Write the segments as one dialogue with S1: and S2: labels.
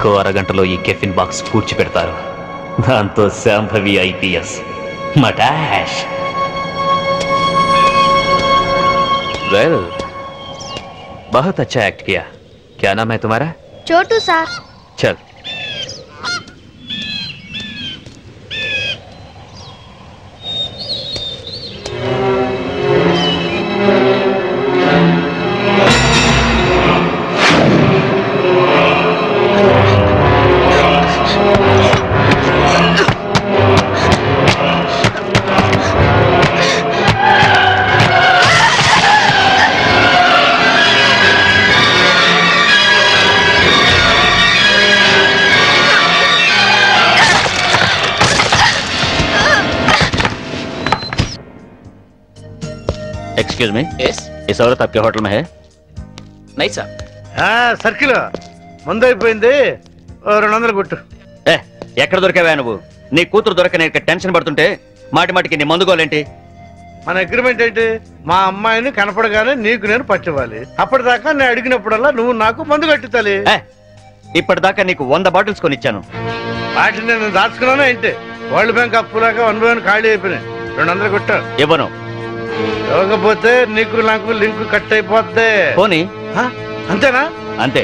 S1: ఇంకో అరగంటలో ఈ కెఫిన్ బాక్స్ పూడ్చిపెడతారు. దాంతో శాంభవి IPS మటాష్. वेल बहुत अच्छा एक्ट किया. क्या नाम है तुम्हारा?
S2: छोटू सर.
S1: चल.
S3: Excuse me. यस. इस औरत आपके होटल में है? नहीं साहब.
S4: సర్కిల్ మందు అయిపోయింది, 200 కొట్టు.
S3: ఎక్కడ దొరికావా నువ్వు? నీ కూతురు దొరకని టెన్షన్ పడుతుంటే మాటి మాటికి నీ మందుకోలేంటి?
S4: మన అగ్రిమెంట్ ఏంటి? మా అమ్మాయిని కనపడగానే నీకు నేను పట్టివ్వాలి. అప్పటిదాకా నేను అడిగినప్పుడల్లా నువ్వు నాకు మందు కట్టించాలి.
S3: ఇప్పటిదాకా నీకు 100 బాటిల్స్ కొనిచ్చాను.
S4: వాటిని నేను దాచుకున్నాను ఏంటి? వరల్డ్ బ్యాంక్ అప్పులాగా 1 by 1 ఖాళీ అయిపోయినాయి. 200 కొట్టావు.
S3: ఇవ్వను.
S4: ఇవ్వకపోతే నీకు నాకు లింక్ కట్ అయిపోద్ది.
S3: పోనీ.
S4: అంతేనా?
S3: అంతే.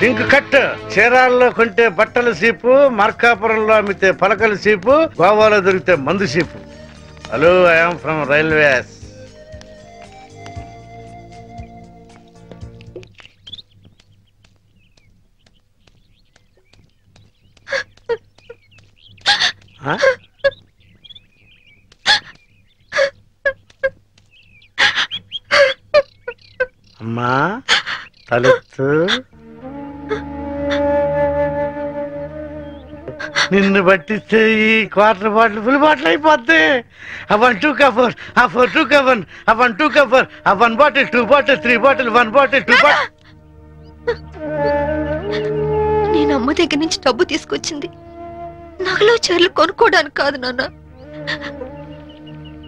S4: Link cut. చీరాల్లో కొంటే బట్టల సీపు, మార్కాపురంలో అమ్మితే పలకల సీపు, గోవాలో దొరికితే మందు cheap. Hello, I'm from railways. అమ్మా తలెత్తు. నిన్ను పట్టిస్తే ఈ క్వార్టర్ బాటిల్ ఫుల్ బాటిల్ అయిపోద్ది. అవన్ 2 కవర్, ఆ 4 2 కవర్, అవన్ 2 కవర్, ఆ 1 bottle 2 bottle 3 bottle 1 bottle 2 bottle.
S2: నేను అమ్మ దగ్గర నుంచి డబ్బు తీసుకొచ్చింది నగలు చీరలు కొనుక్కోవడానికి కాదు నాన్న,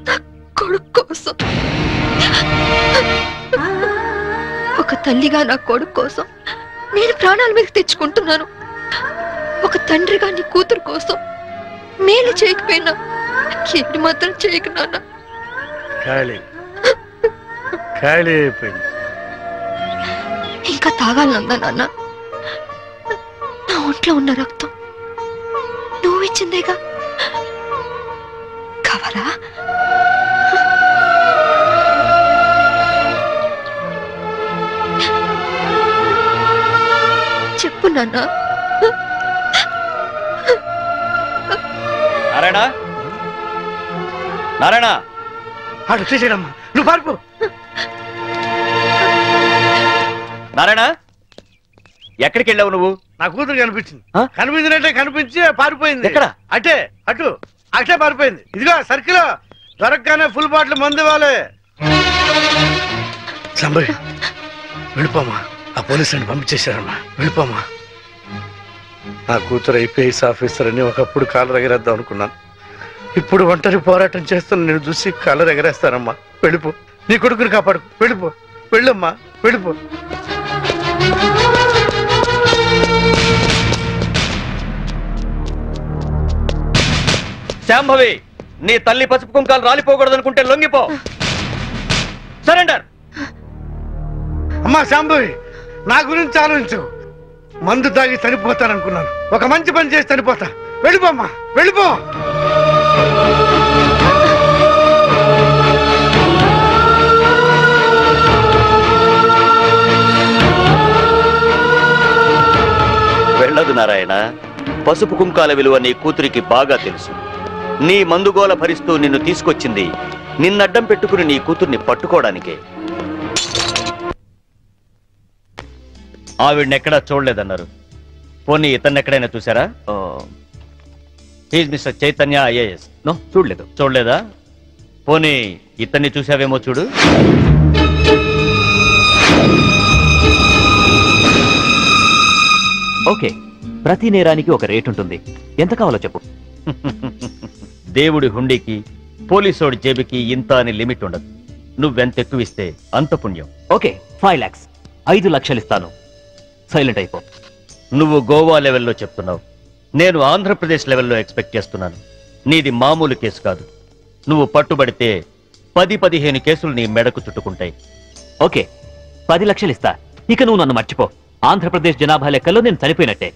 S2: నా కొడుకు కోసం. ఒక తల్లిగా నా కొడుకు కోసం నేను ప్రాణాల మీద తెచ్చుకుంటున్నాను. ఒక తండ్రిగా నీ కూతురు కోసం మేలు చేయకపోయినా ఏడు మాత్రం చేయకు నాన్న.
S4: ఖాళీ ఖాళీ అయిపోయింది.
S2: ఇంకా తాగాలనుందా నాన్న? నా ఒంట్లో ఉన్న రక్తం నువ్వు ఇచ్చిందేగా, కావాలా? చెప్పు నాన్న.
S3: నారాయణ, నారాయణ,
S4: అటు చేసేయమ్మా, నువ్వు పారిపో.
S3: నారాయణ, ఎక్కడికి వెళ్ళావు నువ్వు?
S4: నా కూతురు కనిపించింది. కనిపించినట్టే కనిపించి పారిపోయింది.
S3: ఎక్కడ?
S4: అటే అటు అటే పారిపోయింది. ఇదిగో సర్కిల్ దొరకగానే ఫుల్ బాటిల్ మందు ఇవ్వాలి. సంభవి వెళ్ళిపోమా, ఆ పోలీసుని పంపించేశారమ్మా, వెళ్ళిపోమా. నా కూతురు IPS ఆఫీసర్ అని ఒకప్పుడు కాలర్ ఎగరేద్దాం అనుకున్నాను. ఇప్పుడు ఒంటరి పోరాటం చేస్తున్న నేను చూసి కాలర్ ఎగరేస్తానమ్మా. వెళ్ళిపో, నీ కొడుకుని కాపాడు. వెళ్ళిపో, వెళ్ళమ్మా, వెళ్ళిపో.
S3: శాంభవి, నీ తల్లి పసుపు కుంకాలు రాలిపోకూడదు అనుకుంటే లొంగిపో. సరెండర్.
S4: అమ్మా శాంభవి, నా గురించి ఆలోచించు. మందు తాగి చనిపోతాననుకున్నాను, ఒక మంచి పని చేసి చనిపోతా. వెళ్ళిపోమ్మా, వెళ్ళిపో.
S3: వెళ్ళదు నారాయణ. పసుపు కుంకాల విలువ నీ కూతురికి బాగా తెలుసు. నీ మందుగోల భరిస్తూ నిన్ను తీసుకొచ్చింది నిన్నడ్డం పెట్టుకుని నీ కూతుర్ని పట్టుకోవడానికే. ఆవిడనెక్కడా చూడలేదన్నారు. పోనీ ఇతన్ని ఎక్కడైనా చూసారా? He's mister Chaitanya IAS.
S1: No, చూడలేదు.
S3: చూడలేదా? పోనీ ఇతన్ని చూసావేమో చూడు.
S1: ఓకే, ప్రతి నేరానికి ఒక రేట్ ఉంటుంది. ఎంత కావాలో చెప్పు.
S3: దేవుడి హుండీకి పోలీసోడి జేబుకి ఇంత అని లిమిట్ ఉండదు. నువ్వెంత ఎక్కువ ఇస్తే అంత పుణ్యం.
S1: ఓకే, 5 lakhs, 5 లక్షలు ఇస్తాను. సైలెంట్ అయిపో.
S3: నువ్వు గోవా లెవెల్లో చెప్తున్నావు, నేను ఆంధ్రప్రదేశ్ లెవెల్లో ఎక్స్పెక్ట్ చేస్తున్నాను. నీది మామూలు కేసు కాదు. నువ్వు పట్టుబడితే 10-15 కేసులు నీ మెడకు చుట్టుకుంటాయి.
S1: ఓకే, 10 లక్షలు ఇస్తా. ఇక నువ్వు నన్ను మర్చిపో. ఆంధ్రప్రదేశ్ జనాభా లెక్కల్లో నేను చనిపోయినట్టే.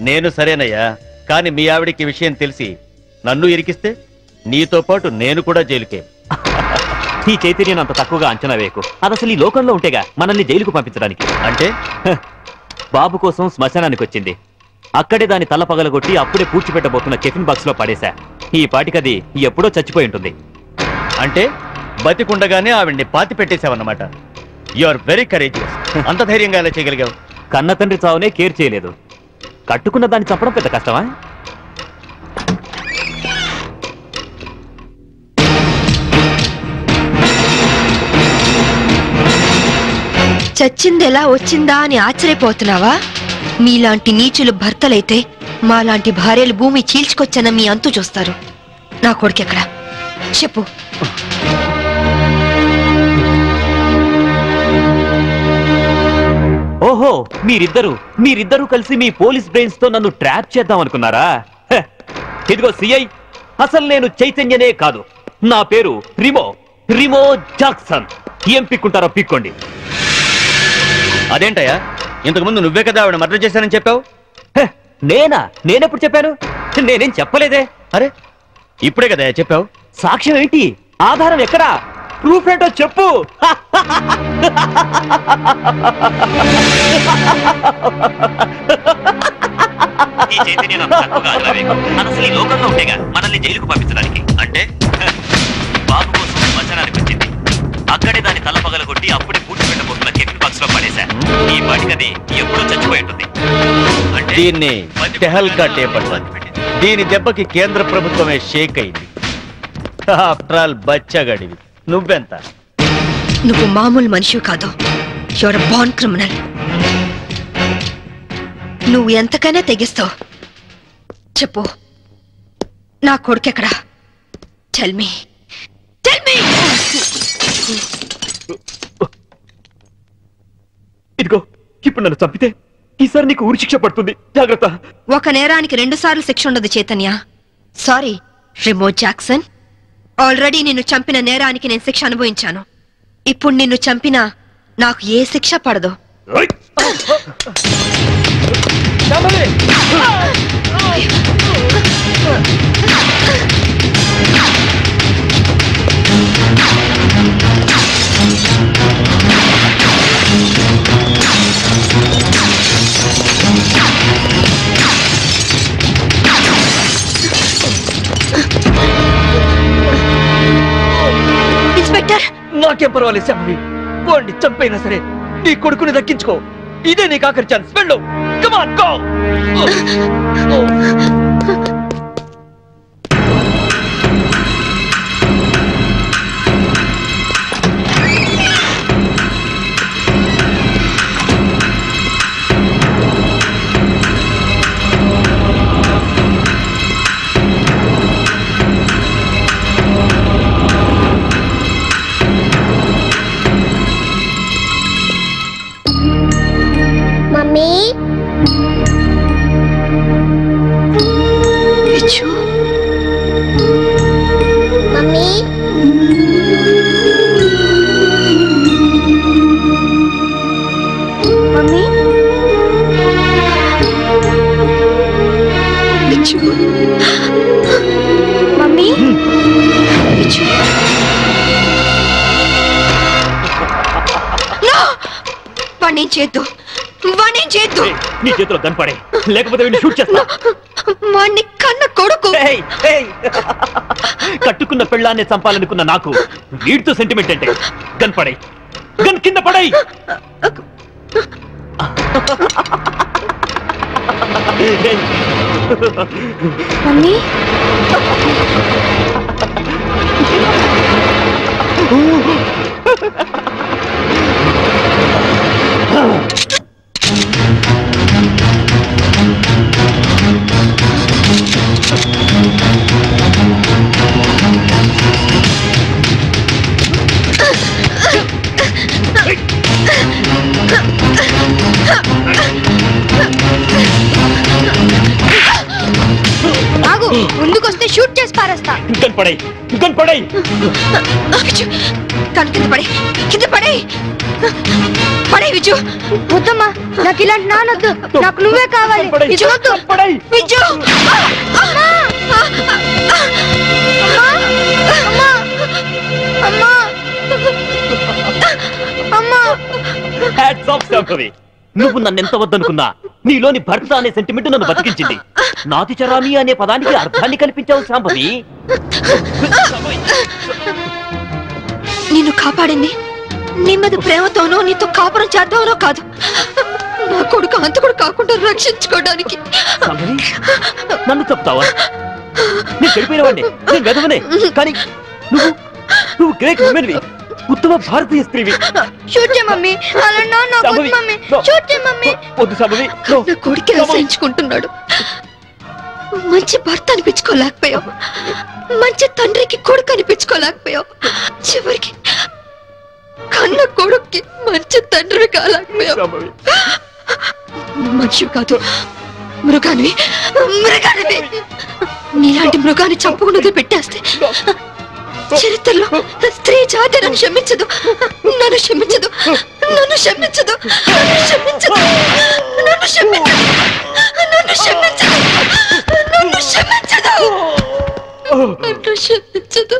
S3: నేను సరేనయ్యా, కానీ మీ ఆవిడికి విషయం తెలిసి నన్ను ఇరికిస్తే నీతో పాటు నేను కూడా జైలుకే.
S1: ఈ చైతన్యం అంత తక్కువగా అంచనా వేయకు. అది అసలు ఈ లోకంలో ఉంటేగా మనల్ని జైలుకు పంపించడానికి.
S3: అంటే
S1: బాబు కోసం శ్మశానానికి వచ్చింది. అక్కడే దాని తల పగలగొట్టి అప్పుడే పూడ్చిపెట్టబోతున్న కెఫిన్ బాక్స్ లో పడేశా. ఈ పాటికది ఎప్పుడో చచ్చిపోయి ఉంటుంది.
S3: అంటే బతికుండగానే ఆవిడ్ని పాతి పెట్టేశావన్నమాట. You are very courageous. అంత ధైర్యంగా ఎలా చేయగలిగావు?
S1: కన్న తండ్రి చావునే కేర్ చేయలేదు. కట్టుకున్న దాన్ని చంపడం పెద్ద కష్టమా?
S2: చచ్చింది ఎలా వచ్చిందా అని ఆశ్చర్యపోతున్నావా? మీలాంటి నీచులు భర్తలైతే మాలాంటి భార్యలు భూమి చీల్చుకొచ్చన్న మీ అంతు చూస్తారు. నా కొడుకెక్కడ చెప్పు.
S1: ఓహో, మీరిద్దరూ కలిసి మీ పోలీస్ బ్రెయిన్స్ తో నన్ను ట్రాప్ చేద్దాం అనుకున్నారా? ఇదిగో సిఐ, అసలు నేను చైతన్యనే కాదు. నా పేరు రిమో జాక్సన్. ఏం పిక్కుంటారో పిక్కోండి.
S3: అదేంటయ్యా, ఇంతకుముందు నువ్వే కదా ఆవిడ మర్డర్ చేశానని చెప్పావు?
S1: నేనెప్పుడు చెప్పాను? నేనేం చెప్పలేదే.
S3: అరే, ఇప్పుడే కదా చెప్పావు.
S1: సాక్ష్యం ఏంటి? ఆధారం ఎక్కడా? ప్రూఫ్ ఏంటో చెప్పు. మనల్ని జైలుకు పంపించడానికి. అంటే బాబు కోసం శ్మశానానికి వచ్చింది. అక్కడే దాని తల పగలగొట్టి అప్పుడే పూడ్చిపెట్టబోతున్న కెఫిన్ బాక్స్ లో పడేశా. ఈ పాటికది ఎప్పుడో చచ్చిపోయి ఉంటుంది. అంటే
S3: దీన్ని టెహల్కా టేప్ అంటారు. దీని దెబ్బకి కేంద్ర ప్రభుత్వమే షేక్ అయింది. ఆఫ్టర్ ఆల్ బచ్చగడివి. నువ్వెంత?
S2: నువ్వు మామూలు మనిషి కాదు. Your born criminal. నువ్వు ఎంతకైనా తెగిస్తావు. చెప్పు, నా కొడుకెక్కడా? Tell me.
S1: ఇదిగో, ఇప్పుడు నన్ను చంపితే ఈసారి నీకు ఊరి శిక్ష పడుతుంది. జాగ్రత్త.
S2: ఒక నేరానికి 2 సార్లు శిక్ష ఉండదు Chaitanya. Sorry Remo Jackson. Already నిన్ను చంపిన నేరానికి నేను శిక్ష అనుభవించాను. ఇప్పుడు నిన్ను చంపినా నాకు ఏ శిక్ష పడదు. ఇన్స్పెక్టర్,
S3: నాకేం పర్వాలేదు శాంభవి. వాడిని చంపైనా సరే నీ కొడుకుని దక్కించుకో. ఇదే నీకు ఆఖరి ఛాన్స్. వెళ్ళు. Come on, go.
S1: నీ చేతిలో గన్ పడే, లేకపోతే వీడిని షూట్ చేస్తా.
S2: వాణ్ణి కన్న కొడుకు.
S1: కట్టుకున్న పెళ్ళాన్ని చంపాలనుకున్న నాకు వీడితో సెంటిమెంట్ అంటే. గన్ పడే, గన్ కింద పడే.
S2: మమ్మీ,
S5: చేస్తా.
S1: గన్పడై
S2: తన కింద పడే పడే విజు.
S5: వద్దమ్మా, నాకు ఇలాంటి నానొద్దు, నాకు నువ్వే కావాలి.
S2: విజు వద్దు. Viju
S1: hats off Shambhavi. నువ్వు నన్నెంత వద్దనుకున్నా నీలోని భర్త అనే సెంటిమెంట్ నన్ను బతికించింది. నాతి చరామి అనే పదానికి అర్థాన్ని కల్పించావు శాంభవి.
S2: నిన్ను కాపాడింది నీ మీద ప్రేమతోనో నీతో కాపురం చేద్దామనో కాదు, నా కొడుకు అంతకుడు కాకుండా రక్షించుకోవడానికి.
S1: శాంభవి, నన్ను చెప్తావా? నేను చెడిపోయిన వాడిని, నేను వెదవనే. కానీ నువ్వు గ్రేట్ ఉమెన్వి, ఉత్తమ భారతీయ స్త్రీవి.
S5: షూట్ చేయ మమ్మీ, అలా నాకు మమ్మీ, షూట్ చేయ మమ్మీ.
S1: వద్దు శాంభవి.
S2: నా కొడుకు రక్షించుకుంటున్నాడు. మంచి భర్త అనిపించుకోలేకపోయావు, మంచి తండ్రికి కొడుకు అనిపించుకోలేకపోయావు, చివరికి కన్న కొడుక్కి మంచి తండ్రి కాలేకపోయావు. మనిషి కాదు, మృగానివి. నీలాంటి మృగాన్ని చంపకుండా పెట్టేస్తే చరిత్రలో స్త్రీ జాతి నన్ను క్షమించదు, నన్ను క్షమించదు, నన్ను క్షమించదు, నన్ను క్షమించదు, నన్ను క్షమించదు, నన్ను క్షమించదు, నన్ను క్షమించదు, నన్ను క్షమించదు,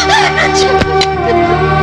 S2: నన్ను క్షమించదు.